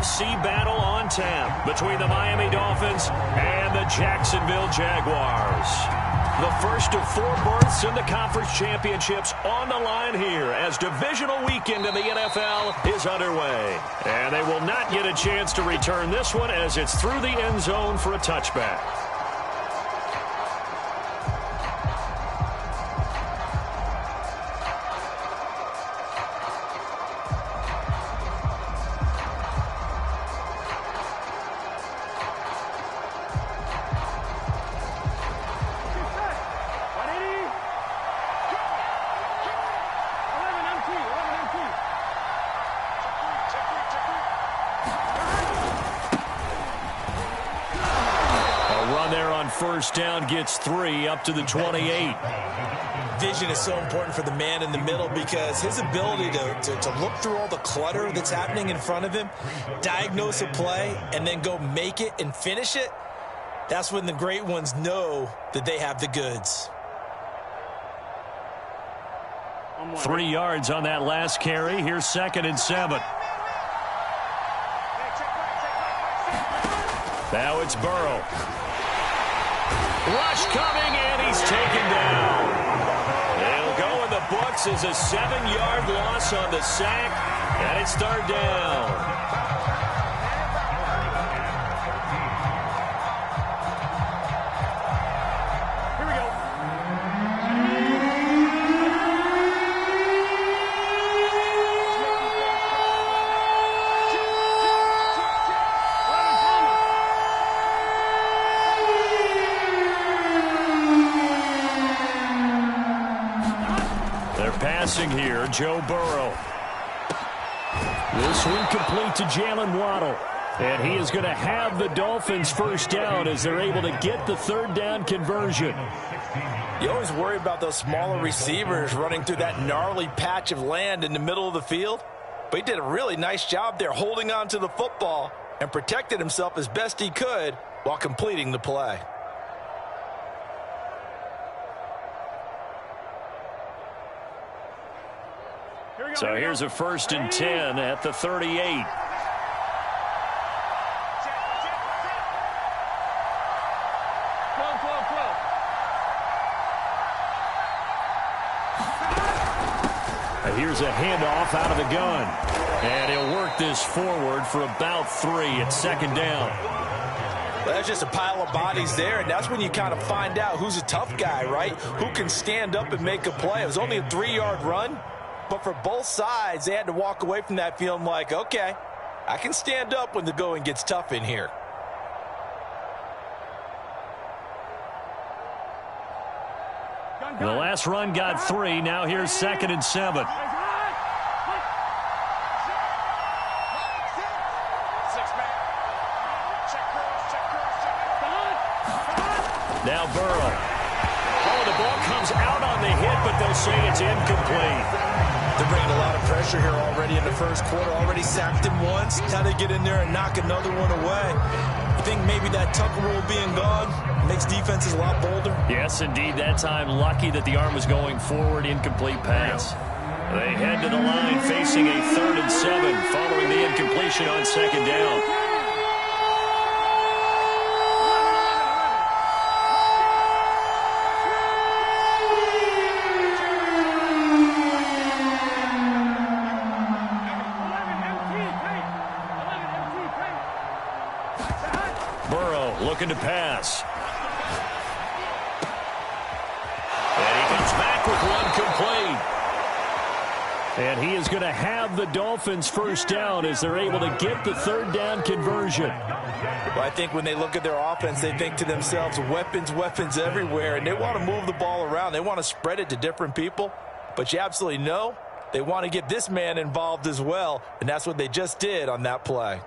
NFC battle on tap between the Miami Dolphins and the Jacksonville Jaguars. The first of 4 berths in the conference championships on the line here as divisional weekend in the NFL is underway. And they will not get a chance to return this one as it's through the end zone for a touchback. First down gets 3 up to the 28. Vision is so important for the man in the middle because his ability to look through all the clutter that's happening in front of him, diagnose a play, and then go make it and finish it, that's when the great ones know that they have the goods. 3 yards on that last carry. Here's 2nd and 7. Now it's Burrow. Rush coming, and he's taken down. They'll go in the books as a 7-yard loss on the sack, and it's 3rd down. Here, Joe Burrow. This one complete to Jalen Waddle. And he is going to have the Dolphins first down as they're able to get the 3rd down conversion. You always worry about those smaller receivers running through that gnarly patch of land in the middle of the field. But he did a really nice job there holding on to the football and protected himself as best he could while completing the play. So here's a 1st and 10 at the 38. Here's a handoff out of the gun. And he'll work this forward for about 3 at 2nd down. Well, there's just a pile of bodies there, and that's when you kind of find out who's a tough guy, right? Who can stand up and make a play. It was only a 3-yard run. But for both sides, they had to walk away from that feeling like, okay, I can stand up when the going gets tough in here. The last run got 3. Now here's 2nd and 7. Now Burrow. Oh, the ball comes out on the hit, but they'll say it's incomplete. They're bringing a lot of pressure here already in the first quarter. Already sacked him once. How to get in there and knock another one away. I think maybe that Tucker rule being gone makes defenses a lot bolder. Yes, indeed. That time, lucky that the arm was going forward. Incomplete pass. They head to the line facing a 3rd and 7 following the incompletion on 2nd down. Looking to pass. And he comes back with one complete. And he is going to have the Dolphins first down as they're able to get the 3rd down conversion. Well, I think when they look at their offense, they think to themselves, weapons, weapons everywhere. And they want to move the ball around. They want to spread it to different people. But you absolutely know they want to get this man involved as well. And that's what they just did on that play.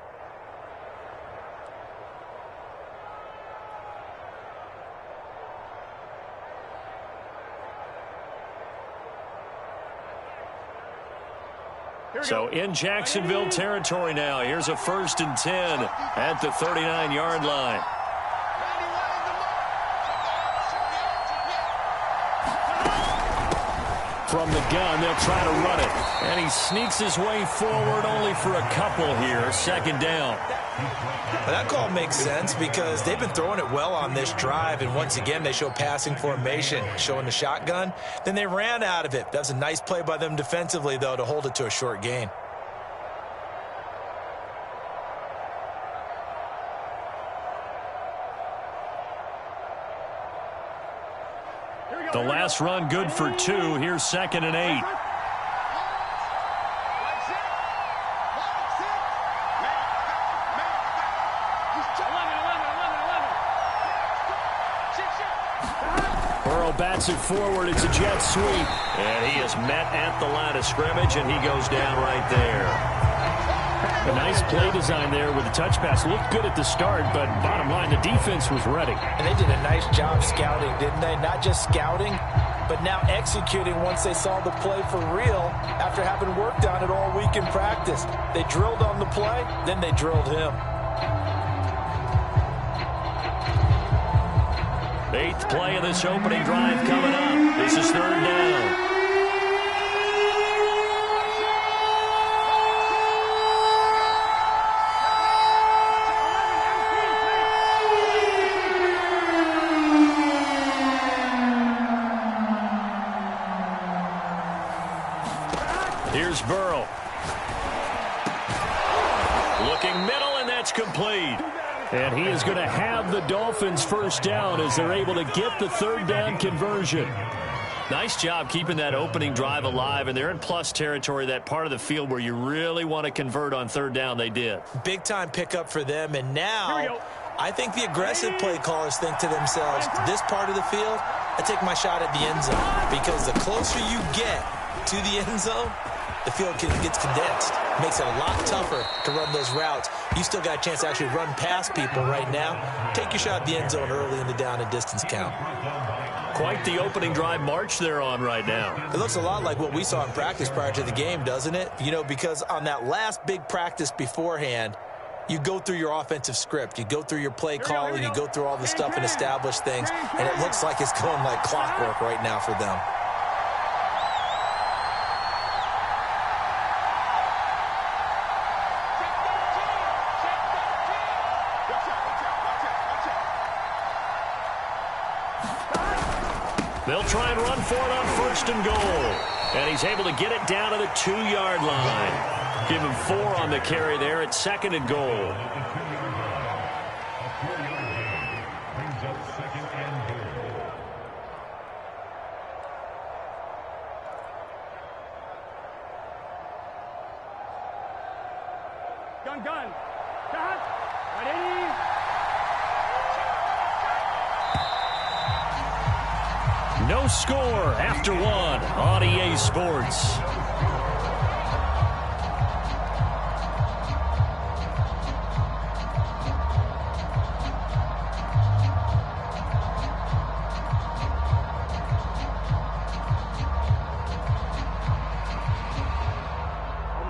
So in Jacksonville territory now. Here's a 1st and 10 at the 39-yard line. From the gun, they'll try to run it. And he sneaks his way forward only for a couple here. Second down. Well, that call makes sense because they've been throwing it well on this drive, and once again they show passing formation, showing the shotgun. Then they ran out of it. That was a nice play by them defensively, though, to hold it to a short gain. The last run good for 2. Here's 2nd and 8. Burrow bats it forward. It's a jet sweep. And he is met at the line of scrimmage, and he goes down right there. A nice play design there with the touch pass. Looked good at the start, but bottom line, the defense was ready. And they did a nice job scouting, didn't they? Not just scouting, but now executing once they saw the play for real after having worked on it all week in practice. They drilled on the play, then they drilled him. 8th play of this opening drive coming up. This is 3rd down. Here's Burrow. Looking middle, and that's complete. And he is going to have the Dolphins first down as they're able to get the 3rd down conversion. Nice job keeping that opening drive alive, and they're in plus territory, that part of the field where you really want to convert on 3rd down. They did. Big time pickup for them, and now I think the aggressive play callers think to themselves, this part of the field, I take my shot at the end zone, because the closer you get to the end zone, the field gets condensed. Makes it a lot tougher to run those routes. You still got a chance to actually run past people right now. Take your shot at the end zone early in the down and distance count. Quite the opening drive march they're on right now. It looks a lot like what we saw in practice prior to the game, doesn't it? You know, because on that last big practice beforehand, you go through your offensive script. You go through your play calling. You go through all the stuff and establish things. And it looks like it's going like clockwork right now for them. They'll try and run for it on 1st and goal. And he's able to get it down to the 2-yard line. Give him 4 on the carry there at 2nd and goal. Gun. Ready? No score after 1 on EA Sports.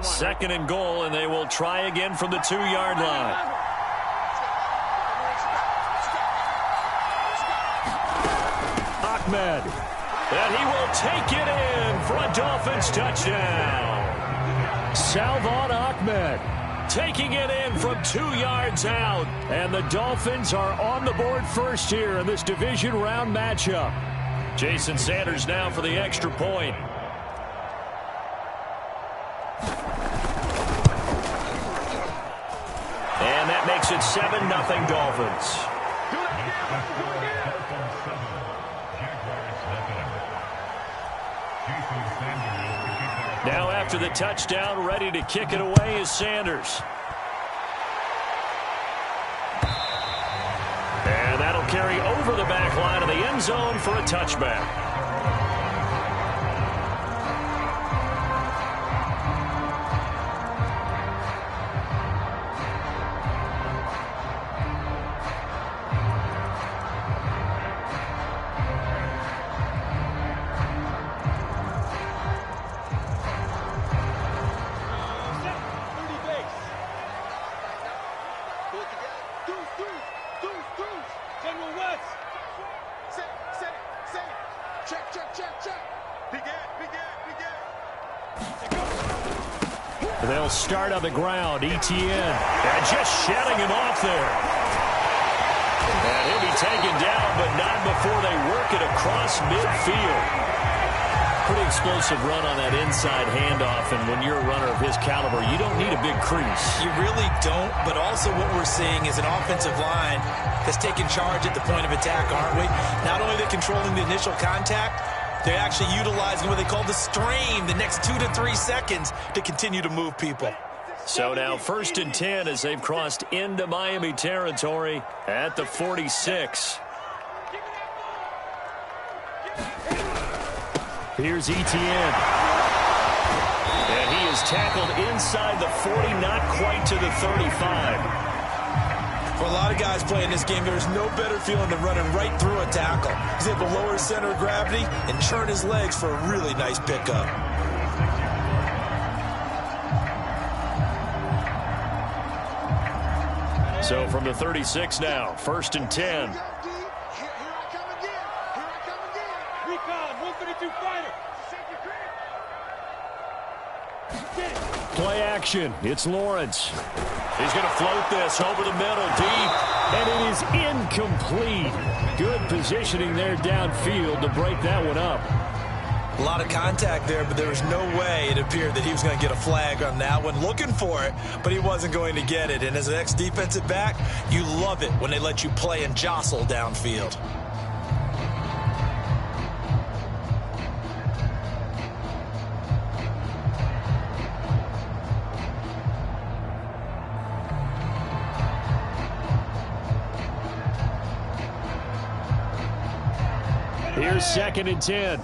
Second and goal, and they will try again from the 2-yard line. Ahmed, and he will take it in for a Dolphins touchdown. Salvon Ahmed taking it in from 2 yards out, and the Dolphins are on the board first here in this division round matchup. Jason Sanders now for the extra point. And that makes it 7-0 Dolphins. Now after the touchdown, ready to kick it away is Sanders. And that'll carry over the back line of the end zone for a touchback. Check. will start on the ground. Etienne. And just shutting him off there. And he'll be taken down, but not before they work it across midfield. Pretty explosive run on that inside handoff, and when you're a runner of his caliber, you don't need a big crease. You really don't, but also what we're seeing is an offensive line that's taking charge at the point of attack, aren't we? Not only are they controlling the initial contact, they're actually utilizing what they call the strain, the next 2 to 3 seconds, to continue to move people. So now 1st and 10 as they've crossed into Miami territory at the 46. Here's Etienne. And he is tackled inside the 40, not quite to the 35. For a lot of guys playing this game, there's no better feeling than running right through a tackle. He's able to lower his center of gravity and churn his legs for a really nice pickup. So from the 36 now, 1st and 10. Play action. It's Lawrence. He's going to float this over the middle, deep. And it is incomplete. Good positioning there downfield to break that one up. A lot of contact there, but there was no way it appeared that he was going to get a flag on that one. Looking for it, but he wasn't going to get it. And as an ex-defensive back, you love it when they let you play and jostle downfield. Here's 2nd and 10.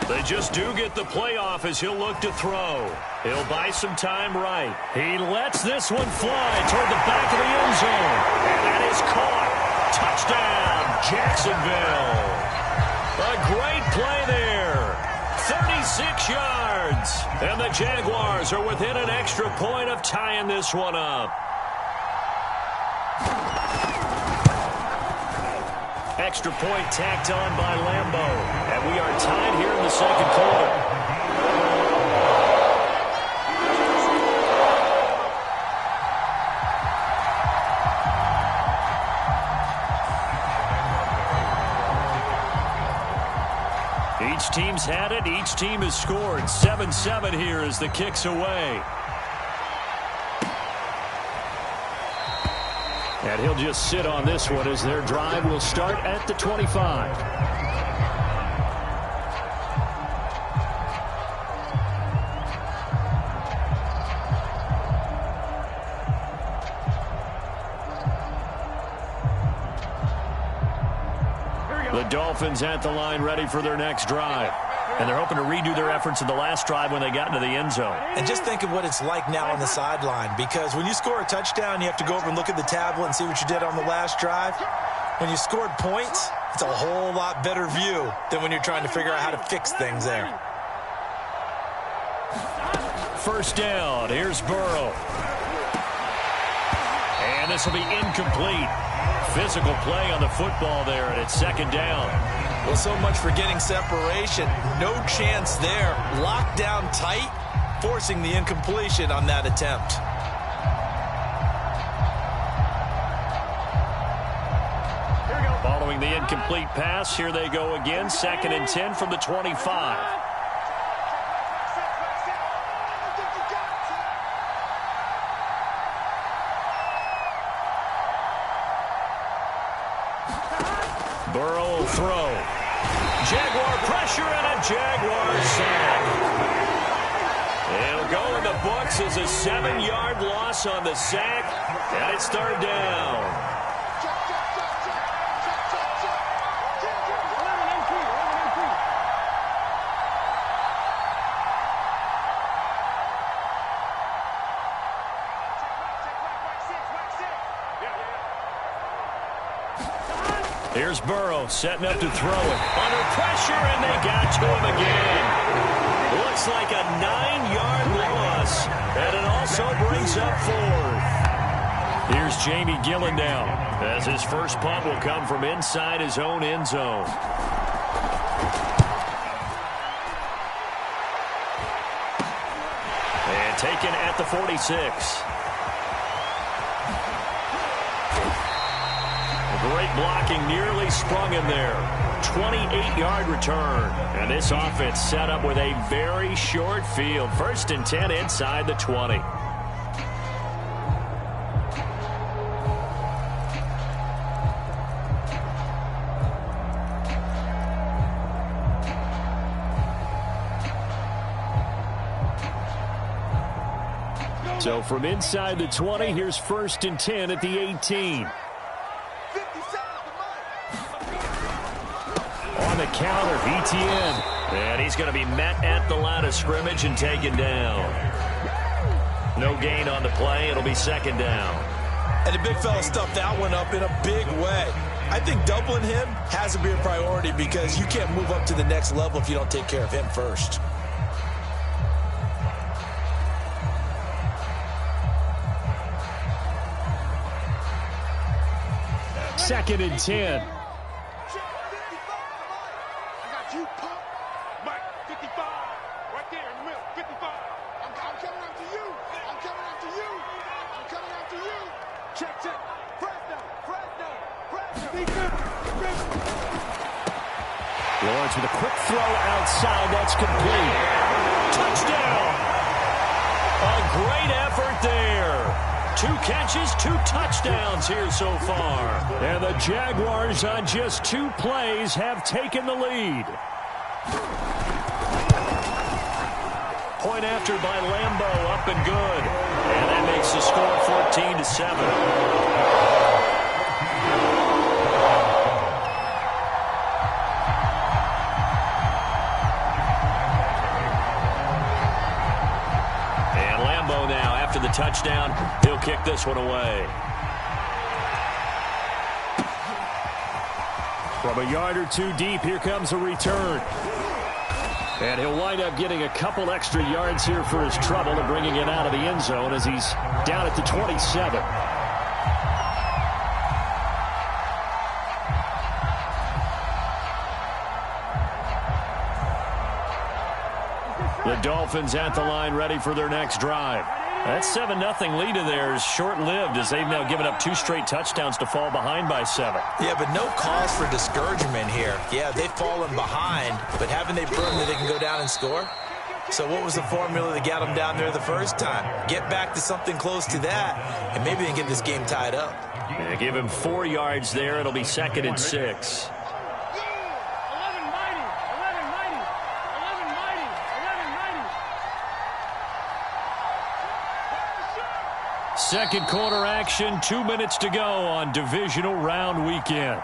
They just do get the playoff as he'll look to throw. He'll buy some time right. He lets this one fly toward the back of the end zone. And that is caught. Touchdown, Jacksonville. A great play there. 36 yards. And the Jaguars are within an extra point of tying this one up. Extra point tacked on by Lambeau. And we are tied here in the 2nd quarter. Each team's had it. Each team has scored. 7-7 here as the kick's away. And he'll just sit on this one as their drive will start at the 25. The Dolphins at the line ready for their next drive. And they're hoping to redo their efforts in the last drive when they got into the end zone. And just think of what it's like now on the sideline, because when you score a touchdown, you have to go over and look at the tablet and see what you did on the last drive. When you scored points, it's a whole lot better view than when you're trying to figure out how to fix things there. 1st down. Here's Burrow. And this will be incomplete. Physical play on the football there, and it's 2nd down. Well, so much for getting separation. No chance there. Locked down tight, forcing the incompletion on that attempt. Following the incomplete pass, here they go again. 2nd and 10 from the 25. Burrow will throw. Jaguar pressure and a Jaguar sack. It'll go in the books as a 7-yard loss on the sack, and it's 3rd down. Here's Burrow setting up to throw it. Under pressure, and they got to him again. Looks like a 9-yard loss, and it also brings up 4th. Here's Jamie Gillen now, as his first punt will come from inside his own end zone. And taken at the 46. Great blocking, nearly sprung him there. 28-yard return. And this offense set up with a very short field. 1st and 10 inside the 20. So from inside the 20, here's 1st and 10 at the 18. On the counter, ETN. And he's going to be met at the line of scrimmage and taken down. No gain on the play. It'll be 2nd down. And the big fella stuffed that one up in a big way. I think doubling him has to be a priority because you can't move up to the next level if you don't take care of him first. 2nd and 10. Lawrence with a quick throw outside. That's complete. Touchdown. A great effort there. 2 catches, 2 touchdowns here so far. And the Jaguars on just 2 plays have taken the lead. Point after by Lambeau, up and good. And that makes the score 14-7. The touchdown, he'll kick this one away. From a yard or 2 deep, here comes a return. And he'll wind up getting a couple extra yards here for his trouble and bringing it out of the end zone as he's down at the 27. The Dolphins at the line ready for their next drive. That 7-0 lead of theirs short-lived as they've now given up 2 straight touchdowns to fall behind by 7. Yeah, but no cause for discouragement here. Yeah, they've fallen behind, but haven't they proven that they can go down and score? So what was the formula that got them down there the first time? Get back to something close to that, and maybe they can get this game tied up. Yeah, give him 4 yards there. It'll be 2nd and 6. Second quarter action, 2 minutes to go on divisional round weekend.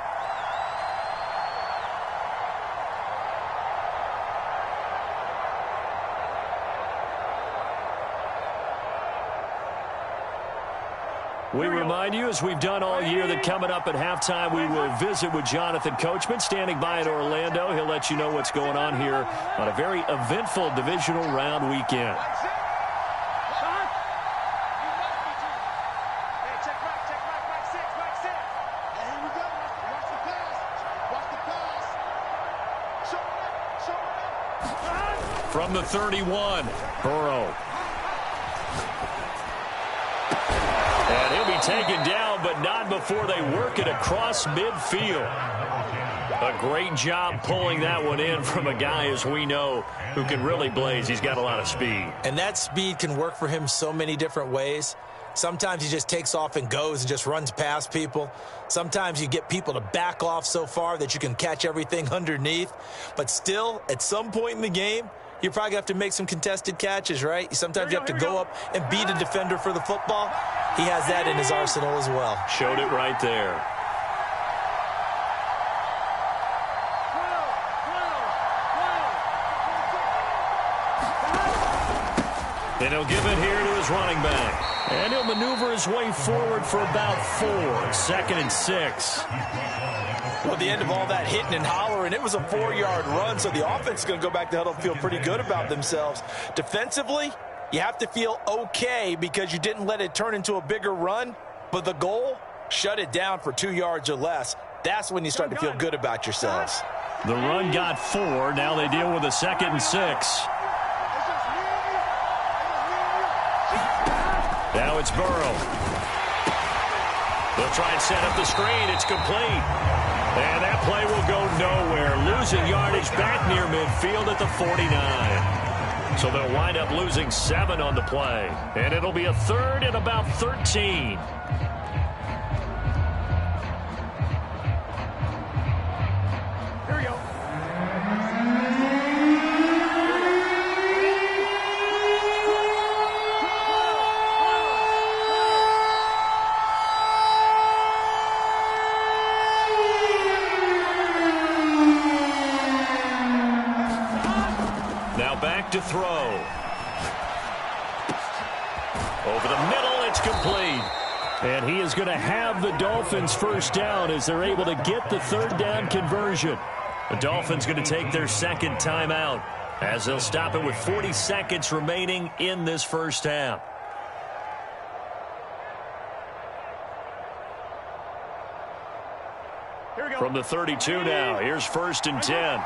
We remind you, as we've done all year, that coming up at halftime, we will visit with Jonathan Coachman, standing by in Orlando. He'll let you know what's going on here on a very eventful divisional round weekend. From the 31, Burrow. And he'll be taken down, but not before they work it across midfield. A great job pulling that one in from a guy, as we know, who can really blaze. He's got a lot of speed. And that speed can work for him so many different ways. Sometimes he just takes off and goes and just runs past people. Sometimes you get people to back off so far that you can catch everything underneath. But still, at some point in the game, you're probably going to have to make some contested catches, right? Sometimes you have to go up and beat a defender for the football. He has that in his arsenal as well. Showed it right there. And he'll give it here to his running back. And he'll maneuver his way forward for about 4. 2nd and 6. Well, at the end of all that hitting and hollering, it was a 4-yard run, so the offense is going to go back to huddle and feel pretty good about themselves. Defensively, you have to feel okay because you didn't let it turn into a bigger run, But the goal, shut it down for 2 yards or less. That's when you start to feel good about yourselves. The run got 4. Now they deal with a 2nd and 6. Now it's Burrow. They'll try and set up the screen. It's complete. And that play will go nowhere. Losing yardage back near midfield at the 49. So they'll wind up losing 7 on the play. And it'll be a 3rd and about 13. Here we go. To throw. Over the middle, it's complete. And he is going to have the Dolphins first down as they're able to get the 3rd down conversion. The Dolphins going to take their 2nd timeout as they'll stop it with 40 seconds remaining in this first half. Here we go. From the 32 now, here's 1st and 10.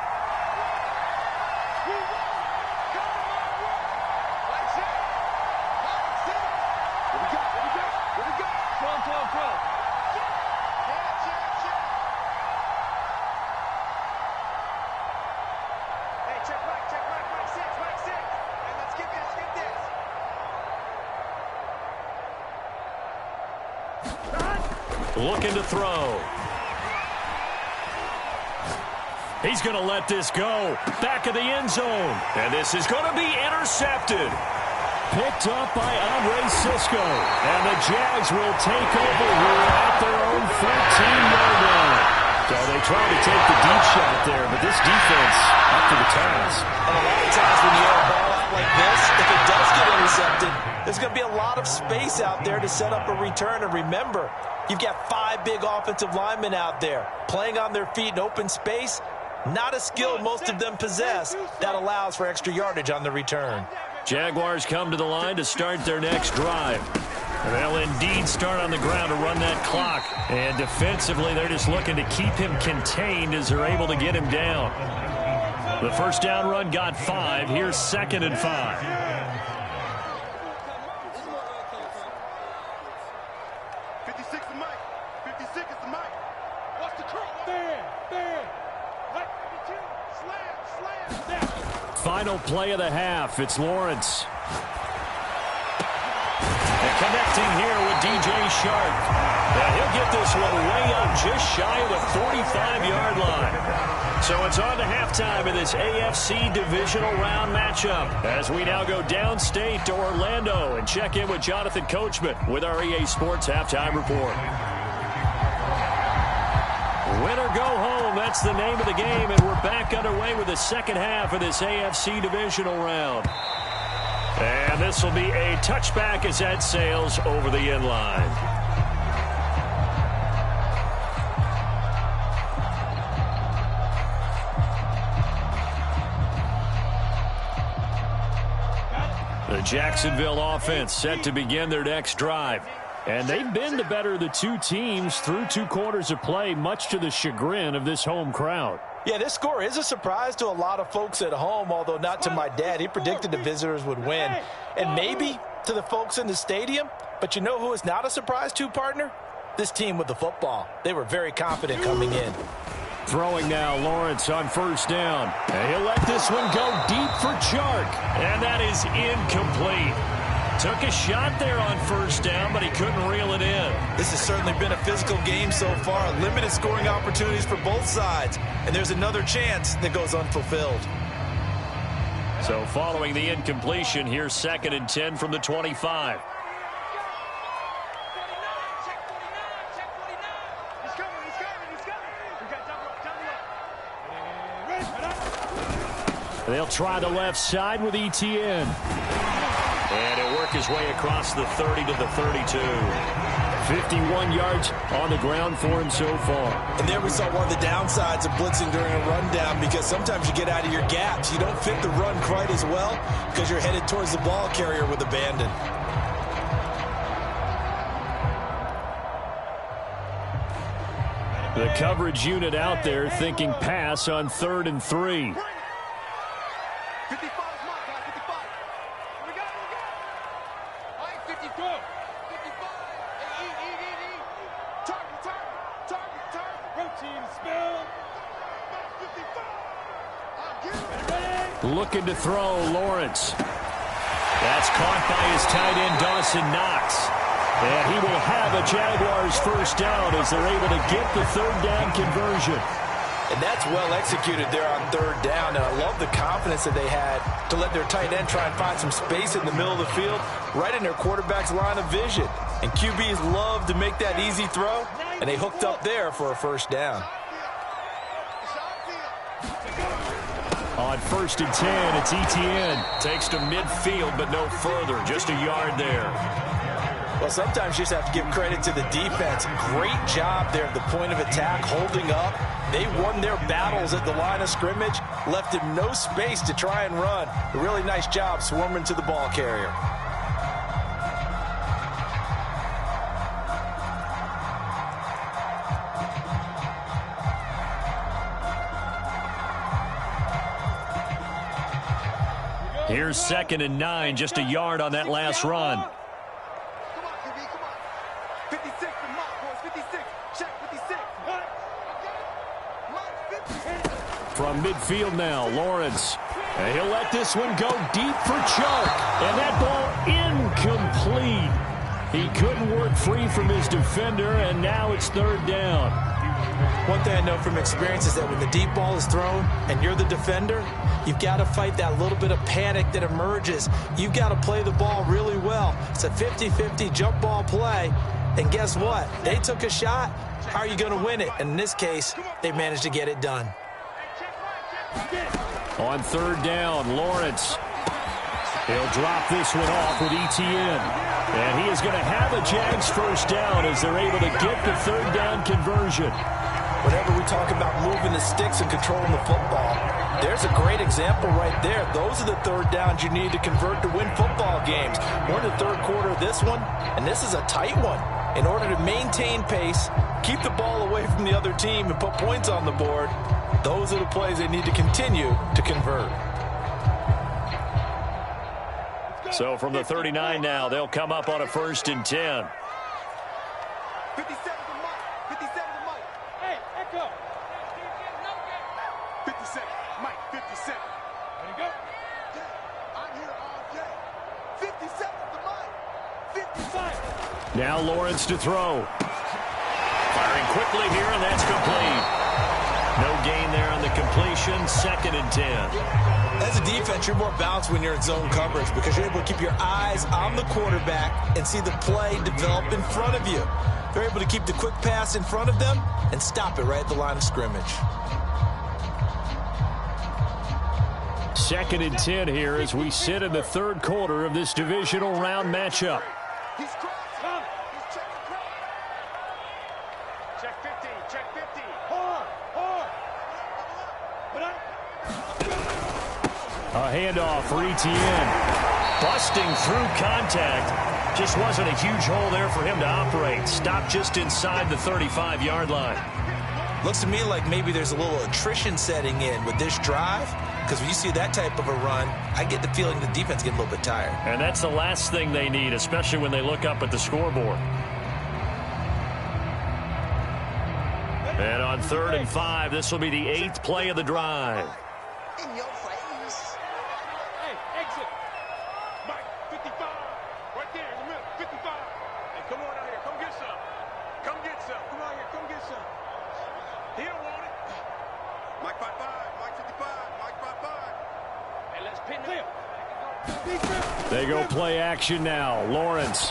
Looking to throw. He's going to let this go. Back of the end zone. And this is going to be intercepted. Picked up by Andre Cisco. And the Jags will take over here at their own 14-yard line. So they tried to take the deep shot there, but this defense up to the task. And a lot of times when you air a ball out like this, if it does get intercepted, there's going to be a lot of space out there to set up a return. And remember, you've got 5 big offensive linemen out there playing on their feet in open space. Not a skill most of them possess that allows for extra yardage on the return. Jaguars come to the line to start their next drive. And they'll indeed start on the ground to run that clock. And defensively, they're just looking to keep him contained as they're able to get him down. The first down run got 5. Here's 2nd and 5. 56 the mic. 56 is the mic. What's the curl? Bam. What? 52. Slam. Final play of the half. It's Lawrence. And connecting here with DJ Shark. And he'll get this one way up just shy of the 45-yard line. So it's on to halftime in this AFC divisional round matchup as we now go downstate to Orlando and check in with Jonathan Coachman with our EA Sports Halftime Report. Win or go home, that's the name of the game, and we're back underway with the second half of this AFC divisional round. And this will be a touchback as that sails over the end line. The Jacksonville offense set to begin their next drive. And they've been the better of the two teams through 2 quarters of play, much to the chagrin of this home crowd. Yeah, this score is a surprise to a lot of folks at home, although not to my dad. He predicted the visitors would win. And maybe to the folks in the stadium. But you know who is not a surprise to, partner? This team with the football. They were very confident coming in. Throwing now, Lawrence on first down. And he'll let this one go deep for Chark. And that is incomplete. Took a shot there on first down, but he couldn't reel it in. This has certainly been a physical game so far. Limited scoring opportunities for both sides. And there's another chance that goes unfulfilled. So following the incompletion, here's 2nd and 10 from the 25. They'll try the left side with ETN. And he'll work his way across the 30 to the 32. 51 yards on the ground for him so far. And there we saw one of the downsides of blitzing during a rundown, because sometimes you get out of your gaps. You don't fit the run quite as well because you're headed towards the ball carrier with abandon. The coverage unit out there thinking pass on 3rd and 3. 55 is my guy, 55. We got it. I ain't 54. 55. Hey, Target. Routine spell. 55. Looking to throw, Lawrence. That's caught by his tight end, Dawson Knox. And he will have a Jaguars first down as they're able to get the 3rd down conversion. And that's well executed there on 3rd down. And I love the confidence that they had to let their tight end try and find some space in the middle of the field, right in their quarterback's line of vision. And QBs love to make that easy throw, and they hooked up there for a first down. On 1st and 10, it's Etienne. Takes to midfield, but no further. Just a yard there. Well, sometimes you just have to give credit to the defense. Great job there at the point of attack, holding up. They won their battles at the line of scrimmage, left him no space to try and run. A really nice job swarming to the ball carrier. Here's 2nd and 9, just a yard on that last run. Come on, QB, come on. 56 to Mark, boys. 56. Check 56. From midfield now, Lawrence. And he'll let this one go deep for Chark. And that ball incomplete. He couldn't work free from his defender, and now it's 3rd down. One thing I know from experience is that when the deep ball is thrown and you're the defender, you've got to fight that little bit of panic that emerges. You've got to play the ball really well. It's a 50-50 jump ball play. And guess what? They took a shot. How are you going to win it? And in this case, they managed to get it done. On 3rd down, Lawrence. He'll drop this one off with Etienne. And he is going to have a Jags first down as they're able to get the 3rd down conversion. Whenever we talk about moving the sticks and controlling the football, there's a great example right there. Those are the 3rd downs you need to convert to win football games. We're in the 3rd quarter of this one, and this is a tight one. In order to maintain pace, keep the ball away from the other team, and put points on the board, those are the plays they need to continue to convert. So from the 39 now, they'll come up on a 1st and 10. 57 to Mike. 57 to Mike. Hey, Echo. 57. Mike, 57. There you go. I'm here all day. 57 to Mike. 55. Now Lawrence to throw. Firing quickly here, and that's complete. No gain there on the completion. 2nd and 10. As a defense, you're more balanced when you're in zone coverage because you're able to keep your eyes on the quarterback and see the play develop in front of you. They're able to keep the quick pass in front of them and stop it right at the line of scrimmage. 2nd and 10 here as we sit in the 3rd quarter of this divisional round matchup. He's crossed. He's checking cross. Check 50. Check 50. Hard. Put up. A handoff for Etienne. Busting through contact. Just wasn't a huge hole there for him to operate. Stopped just inside the 35-yard line. Looks to me like maybe there's a little attrition setting in with this drive, because when you see that type of a run, I get the feeling the defense gets a little bit tired. And that's the last thing they need, especially when they look up at the scoreboard. And on 3rd and 5, this will be the 8th play of the drive. In your face. Hey, exit. Mike, 55. Right there in the middle. 55. Hey, come on out here. Come get some. Come get some. Come out here. Come get some. He don't want it. Mike 55. Mike 55. Mike 55. Hey, let's pin him. They go play action now. Lawrence.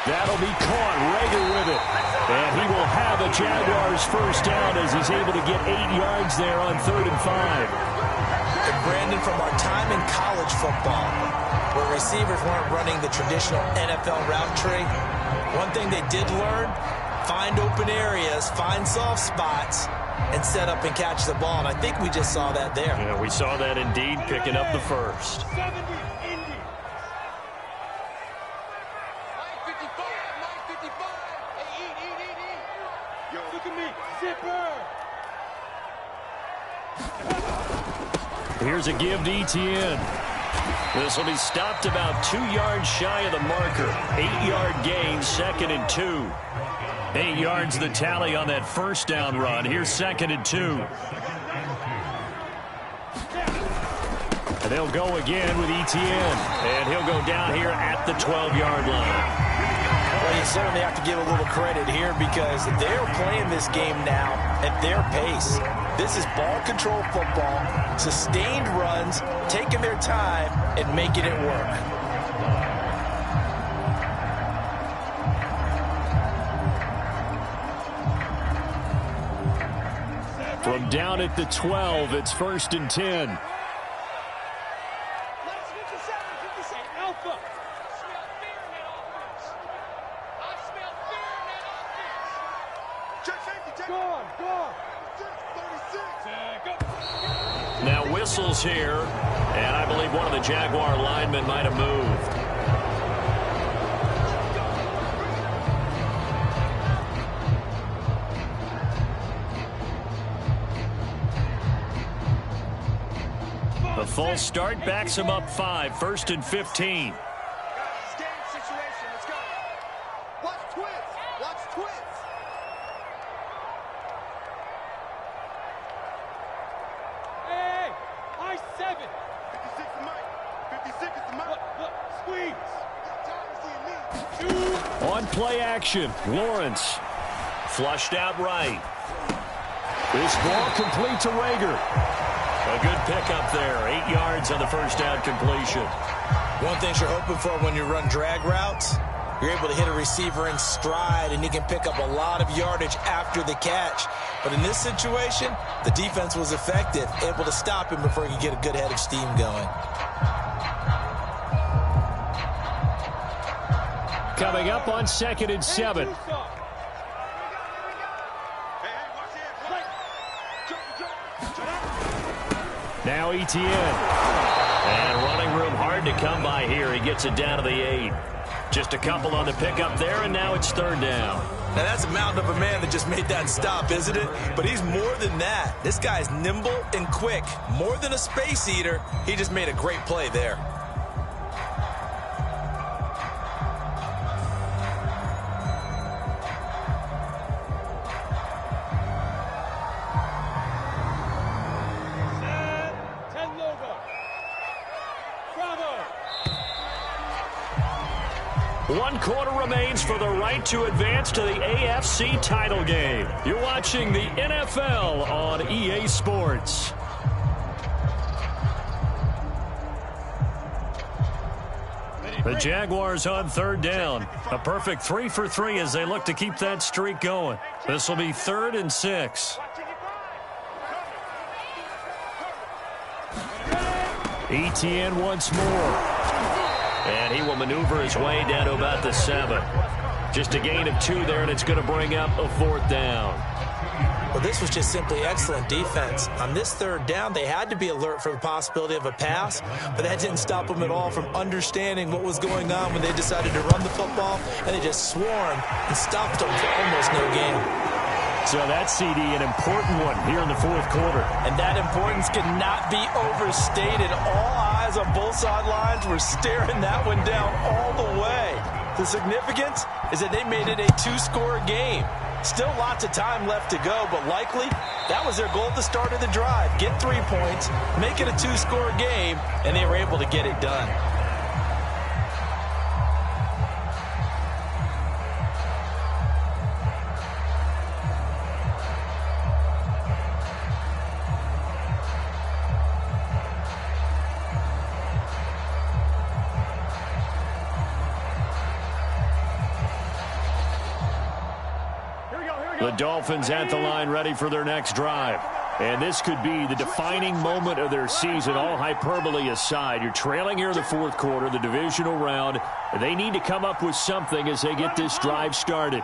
That'll be caught. Rager with it. And he will have a Jaguars first down as he's able to get 8 yards there on 3rd and 5. And Brandon, from our time in college football, where receivers weren't running the traditional NFL route tree, one thing they did learn, find open areas, find soft spots, and set up and catch the ball. And I think we just saw that there. Yeah, we saw that indeed, picking up the first. 70, Indy. Mike 55. Mike 55. Hey, eat. Yo, look at me. Here's a give to Etienne. This will be stopped about 2 yards shy of the marker. 8-yard gain, 2nd and 2. 8 yards the tally on that first down run. Here's 2nd and 2. And they'll go again with Etienne. And he'll go down here at the 12-yard line. Well, you certainly have to give a little credit here because they're playing this game now at their pace. This is ball control football, sustained runs, taking their time and making it work. From down at the 12, it's 1st and 10. Now whistles here, and I believe one of the Jaguar linemen might have moved. The false start backs him up 5, 1st and 15. On play action, Lawrence. Flushed out right. This ball complete to Rager. A good pickup there. 8 yards on the first down completion. One thing you're hoping for when you run drag routes, you're able to hit a receiver in stride, and he can pick up a lot of yardage after the catch. But in this situation, the defense was effective, able to stop him before he could get a good head of steam going. Coming up on 2nd and 7. Now Etienne. And running room hard to come by here. He gets it down to the 8. Just a couple on the pickup there, and now it's 3rd down. Now that's a mountain of a man that just made that stop, isn't it? But he's more than that. This guy's nimble and quick. More than a space eater. He just made a great play there. One quarter remains for the right to advance to the AFC title game. You're watching the NFL on EA Sports. The Jaguars on 3rd down. A perfect 3 for 3 as they look to keep that streak going. This will be 3rd and 6. Etienne once more. And he will maneuver his way down to about the 7. Just a gain of 2 there, and it's going to bring up a 4th down. Well, this was just simply excellent defense. On this 3rd down, they had to be alert for the possibility of a pass, but that didn't stop them at all from understanding what was going on when they decided to run the football, and they just swarmed and stopped them for almost no gain. So that CD, an important one here in the 4th quarter. And that importance cannot be overstated. All eyes on both sidelines were staring that one down all the way. The significance is that they made it a 2-score game. Still lots of time left to go, but likely that was their goal at the start of the drive. Get 3 points, make it a 2-score game, and they were able to get it done. The Dolphins at the line ready for their next drive. And this could be the defining moment of their season, all hyperbole aside. You're trailing here in the 4th quarter, the divisional round. They need to come up with something as they get this drive started.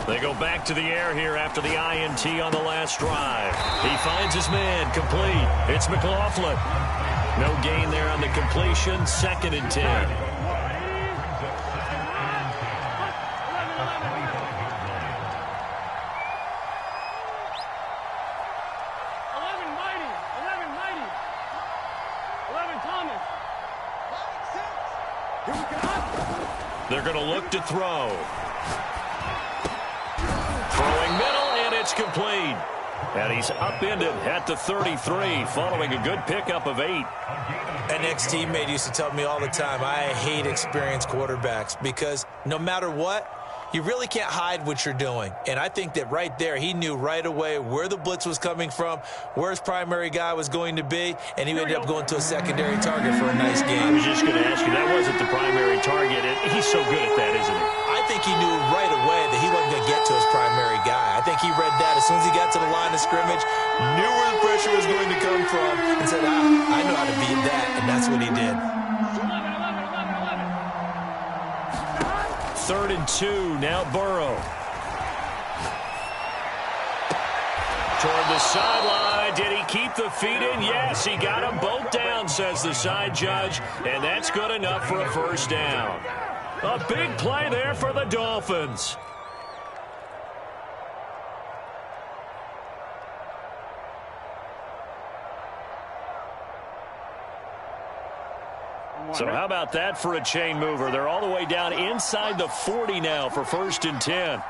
They go back to the air here after the INT on the last drive. He finds his man, complete. It's McLaughlin. No gain there on the completion, 2nd and 10. They're going to look to throw. Throwing middle, and it's complete. And he's upended at the 33, following a good pickup of 8. An ex-teammate used to tell me all the time, I hate experienced quarterbacks because no matter what, you really can't hide what you're doing. And I think that right there, he knew right away where the blitz was coming from, where his primary guy was going to be, and he ended up going to a secondary target for a nice game. I was just going to ask you, that wasn't the primary target. He's so good at that, isn't he? I think he knew right away that he wasn't going to get to his primary guy. I think he read that as soon as he got to the line of scrimmage, knew where the pressure was going to come from, and said, I know how to beat that, and that's what he did. 3rd and 2, now Burrow. Toward the sideline, did he keep the feet in? Yes, he got them both down, says the side judge, and that's good enough for a first down. A big play there for the Dolphins. So how about that for a chain mover? They're all the way down inside the 40 now for 1st and 10. 11, 11,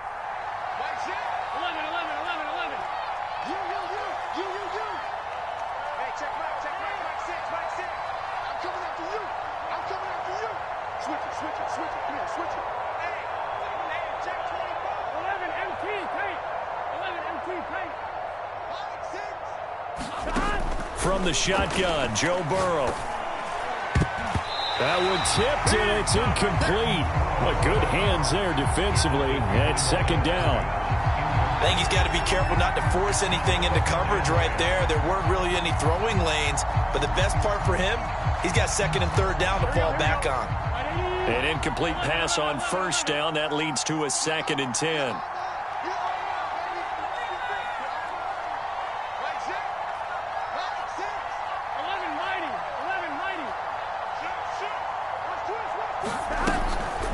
11, 11. You. Hey, check Mike 6. I'm coming after you. Switch it. Come here, switch it. Hey, check 24. 11 MT paint. Mike 6. From the shotgun, Joe Burrow. That one tipped, and it's incomplete. But good hands there defensively. And it's 2nd down. I think he's got to be careful not to force anything into coverage right there. There weren't really any throwing lanes. But the best part for him, he's got 2nd and 3rd down to fall back on. An incomplete pass on 1st down. That leads to a 2nd and 10.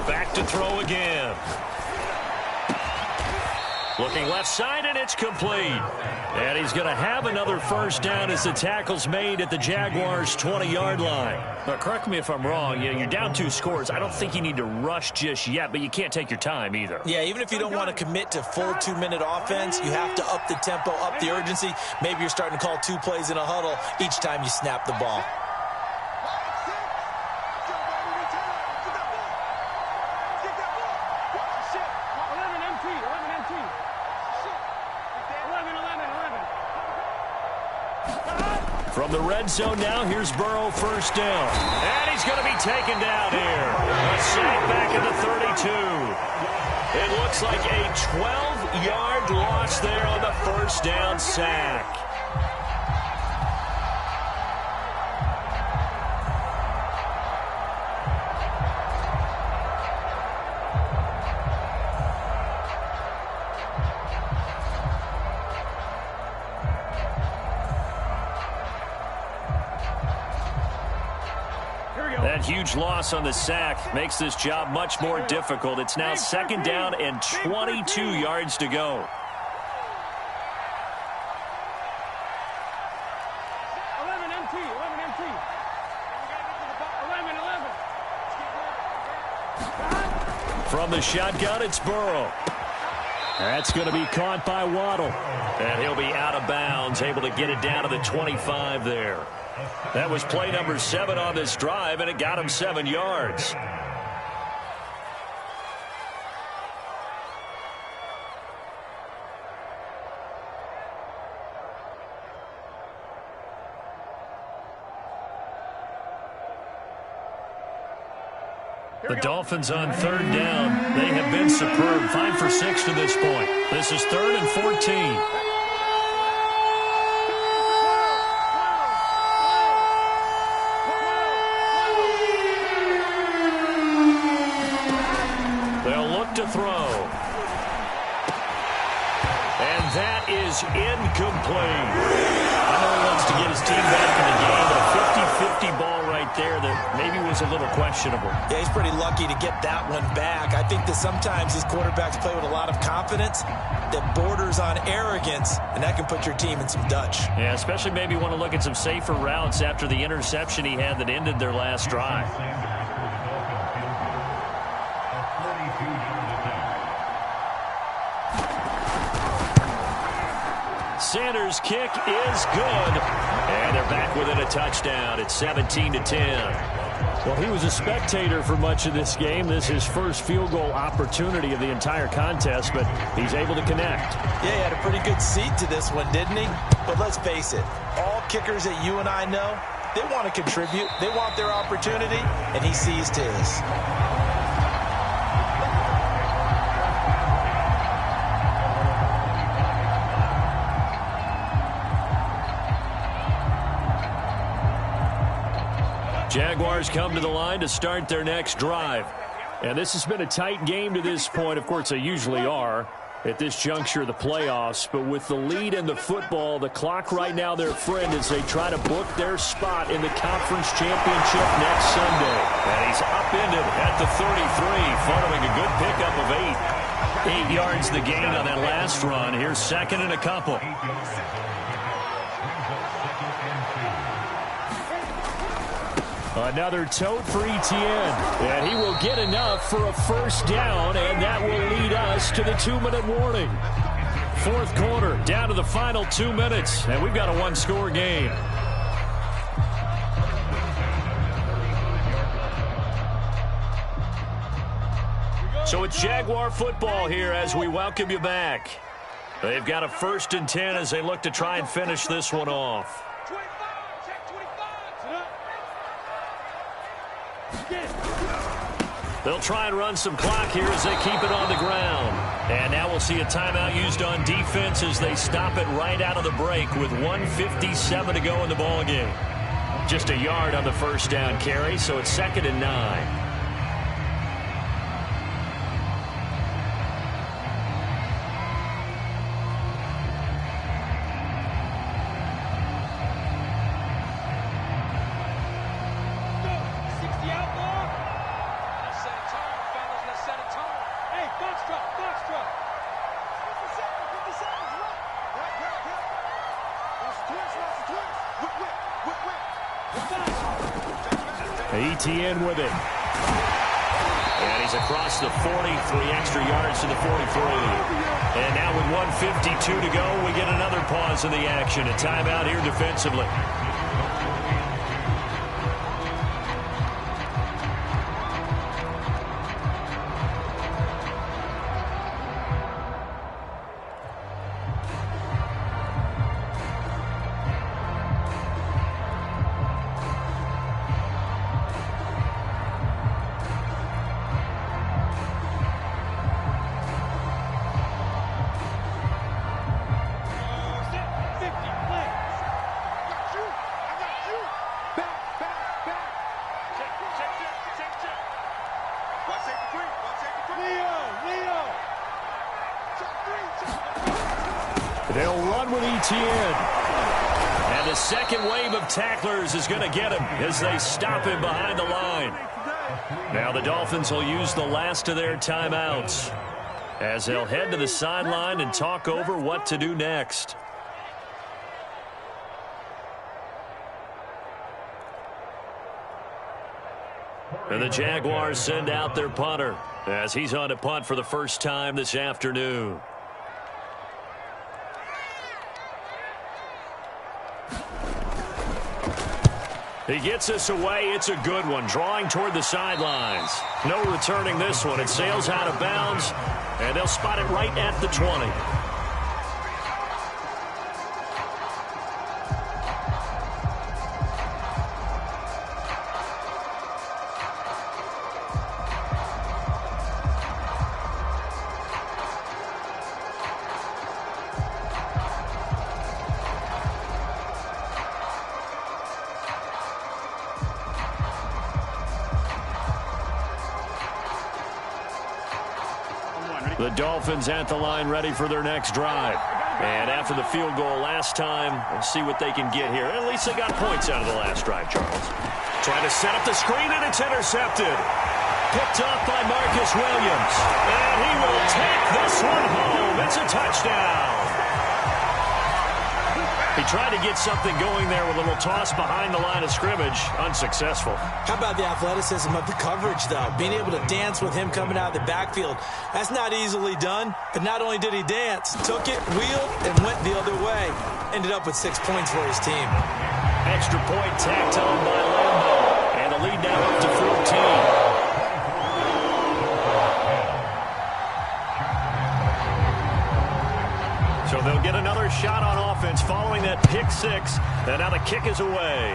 Back to throw again. Looking left side, and it's complete. And he's going to have another first down as the tackle's made at the Jaguars' 20-yard line. Now, correct me if I'm wrong. You're down 2 scores. I don't think you need to rush just yet, but you can't take your time either. Yeah, even if you don't want to commit to full 2-minute offense, you have to up the tempo, up the urgency. Maybe you're starting to call 2 plays in a huddle each time you snap the ball. From the red zone now, here's Burrow, 1st down. And he's going to be taken down here. A sack back at the 32. It looks like a 12-yard loss there on the 1st down sack. That huge loss on the sack makes this job much more difficult. It's now 2nd down and 22 yards to go. From the shotgun, it's Burrow. That's going to be caught by Waddle. And he'll be out of bounds, able to get it down to the 25 there. That was play number 7 on this drive, and it got him 7 yards. The Dolphins on 3rd down. They have been superb. 5 for 6 to this point. This is 3rd and 14. To throw. And that is incomplete. I know he wants to get his team back in the game, but a 50-50 ball right there that maybe was a little questionable. Yeah, he's pretty lucky to get that one back. I think that sometimes these quarterbacks play with a lot of confidence that borders on arrogance, and that can put your team in some Dutch. Yeah, especially maybe want to look at some safer routes after the interception he had that ended their last drive. Sanders' kick is good. And they're back within a touchdown. It's 17-10. Well, he was a spectator for much of this game. This is his first field goal opportunity of the entire contest, but he's able to connect. Yeah, he had a pretty good seat to this one, didn't he? But let's face it, all kickers that you and I know, they want to contribute. They want their opportunity, and he seized his. Jaguars come to the line to start their next drive. And this has been a tight game to this point. Of course, they usually are at this juncture of the playoffs. But with the lead in the football, the clock right now their friend as they try to book their spot in the conference championship next Sunday. And he's upended at the 33, following a good pickup of 8. 8 yards the gain on that last run. Here's second and a couple. Another tote for Etienne, and he will get enough for a first down, and that will lead us to the 2-minute warning. Fourth quarter, down to the final 2 minutes, and we've got a one-score game. So it's Jaguar football here as we welcome you back. They've got a 1st and 10 as they look to try and finish this one off. They'll try and run some clock here as they keep it on the ground. And now we'll see a timeout used on defense as they stop it right out of the break with 1:57 to go in the ballgame. Just a yard on the first down carry, so it's 2nd and 9. Etienne with it. And he's across the 40, 3 extra yards to the 43. And now with 1:52 to go, we get another pause in the action. A timeout here defensively. They'll run with Etienne. And the second wave of tacklers is going to get him as they stop him behind the line. Now the Dolphins will use the last of their timeouts as they'll head to the sideline and talk over what to do next. And the Jaguars send out their punter as he's on to punt for the first time this afternoon. He gets us away. It's a good one. Drawing toward the sidelines. No returning this one. It sails out of bounds, and they'll spot it right at the 20. The Dolphins at the line ready for their next drive. And after the field goal last time, we'll see what they can get here. At least they got points out of the last drive, Charles. Trying to set up the screen, and it's intercepted. Picked off by Marcus Williams. And he will take this one home. It's a touchdown. He tried to get something going there with a little toss behind the line of scrimmage. Unsuccessful. How about the athleticism of the coverage, though? Being able to dance with him coming out of the backfield. That's not easily done. But not only did he dance, took it, wheeled, and went the other way. Ended up with 6 points for his team. Extra point tacked on by Lambo. And the lead now up to 14. So they'll get another shot on offense following that pick six. And now the kick is away.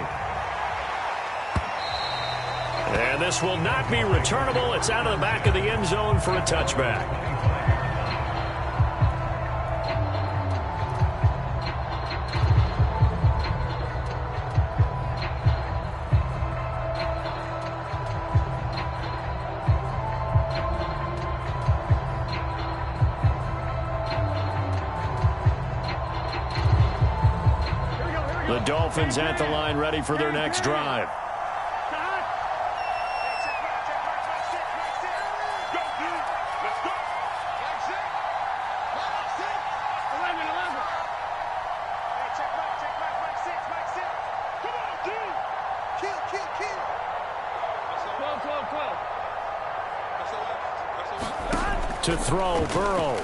And this will not be returnable. It's out of the back of the end zone for a touchback. The Dolphins at the line, ready for their next drive. To throw, Burrow.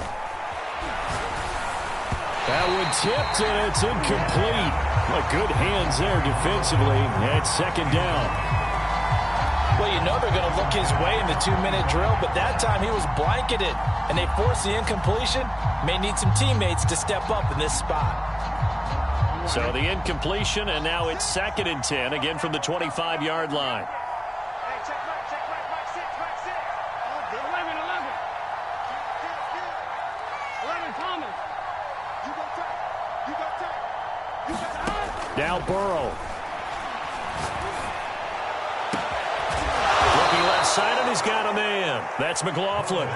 That one tipped, and it's incomplete. Well, good hands there defensively. And second down. Well, you know they're going to look his way in the 2-minute drill, but that time he was blanketed, and they forced the incompletion. May need some teammates to step up in this spot. So the incompletion, and now it's 2nd and 10, again from the 25-yard line. Now Burrow. Looking left side, and he's got a man. That's McLaughlin.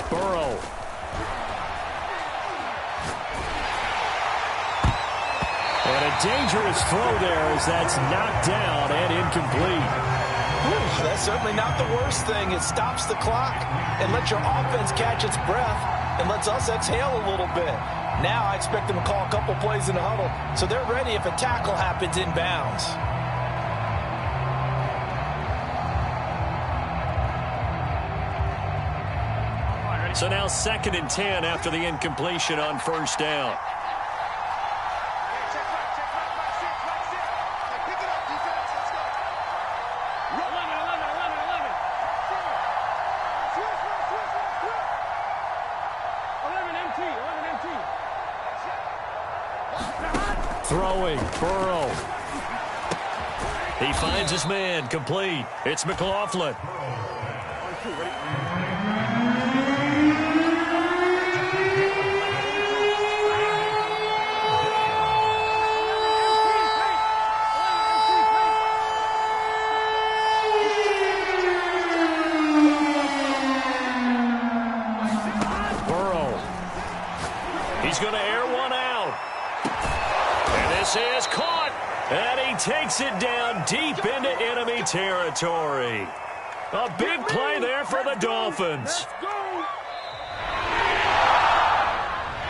Burrow. And a dangerous throw there as that's knocked down and incomplete. Whew, that's certainly not the worst thing. It stops the clock and lets your offense catch its breath and lets us exhale a little bit. Now I expect them to call a couple plays in the huddle so they're ready if a tackle happens inbounds. So now 2nd and 10 after the incompletion on first down. Throwing, Burrow. He finds his man, complete. It's McLaughlin. He's going to air one out. And this is caught. And he takes it down deep into enemy territory. A big play there for the Dolphins.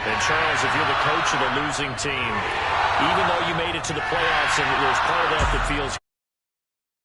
And Charles, if you're the coach of the losing team, even though you made it to the playoffs, and there's part of that that feels